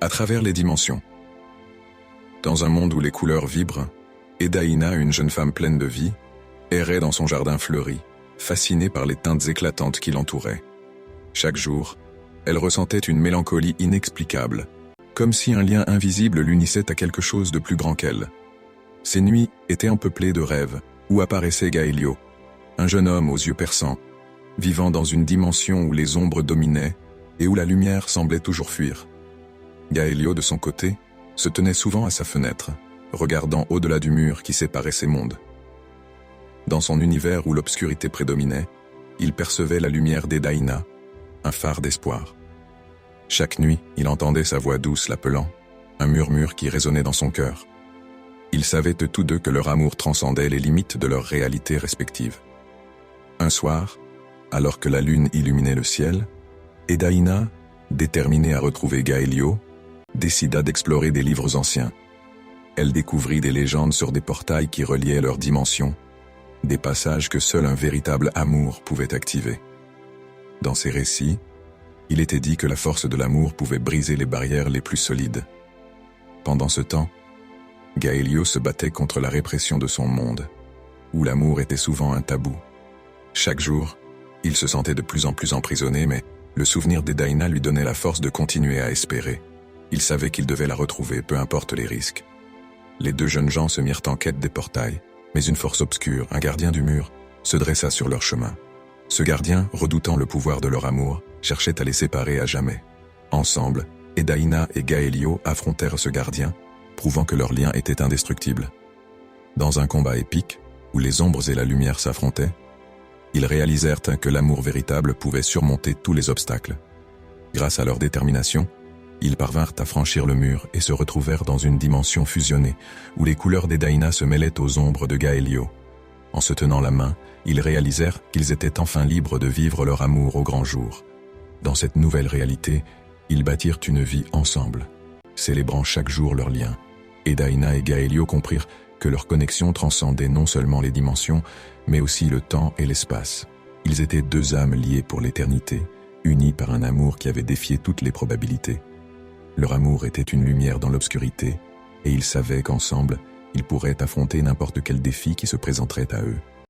À travers les dimensions. Dans un monde où les couleurs vibrent, Edaïna, une jeune femme pleine de vie, errait dans son jardin fleuri, fascinée par les teintes éclatantes qui l'entouraient. Chaque jour, elle ressentait une mélancolie inexplicable, comme si un lien invisible l'unissait à quelque chose de plus grand qu'elle. Ses nuits étaient empeuplées de rêves, où apparaissait Gaelio, un jeune homme aux yeux perçants, vivant dans une dimension où les ombres dominaient et où la lumière semblait toujours fuir. Gaelio, de son côté, se tenait souvent à sa fenêtre, regardant au-delà du mur qui séparait ces mondes. Dans son univers où l'obscurité prédominait, il percevait la lumière d'Edaïna, un phare d'espoir. Chaque nuit, il entendait sa voix douce l'appelant, un murmure qui résonnait dans son cœur. Ils savaient tous deux que leur amour transcendait les limites de leurs réalités respectives. Un soir, alors que la lune illuminait le ciel, Edaïna, déterminée à retrouver Gaelio, décida d'explorer des livres anciens. Elle découvrit des légendes sur des portails qui reliaient leurs dimensions, des passages que seul un véritable amour pouvait activer. Dans ces récits, il était dit que la force de l'amour pouvait briser les barrières les plus solides. Pendant ce temps, Gaelio se battait contre la répression de son monde, où l'amour était souvent un tabou. Chaque jour, il se sentait de plus en plus emprisonné, mais le souvenir d'Edaïna lui donnait la force de continuer à espérer. Il savait qu'il devait la retrouver, peu importe les risques. Les deux jeunes gens se mirent en quête des portails, mais une force obscure, un gardien du mur, se dressa sur leur chemin. Ce gardien, redoutant le pouvoir de leur amour, cherchait à les séparer à jamais. Ensemble, Edaïna et Gaelio affrontèrent ce gardien, prouvant que leur lien était indestructible. Dans un combat épique, où les ombres et la lumière s'affrontaient, ils réalisèrent que l'amour véritable pouvait surmonter tous les obstacles. Grâce à leur détermination, ils parvinrent à franchir le mur et se retrouvèrent dans une dimension fusionnée, où les couleurs d'Edaïna se mêlaient aux ombres de Gaelio. En se tenant la main, ils réalisèrent qu'ils étaient enfin libres de vivre leur amour au grand jour. Dans cette nouvelle réalité, ils bâtirent une vie ensemble, célébrant chaque jour leur lien. Edaïna et Gaelio comprirent que leur connexion transcendait non seulement les dimensions, mais aussi le temps et l'espace. Ils étaient deux âmes liées pour l'éternité, unies par un amour qui avait défié toutes les probabilités. Leur amour était une lumière dans l'obscurité, et ils savaient qu'ensemble, ils pourraient affronter n'importe quel défi qui se présenterait à eux.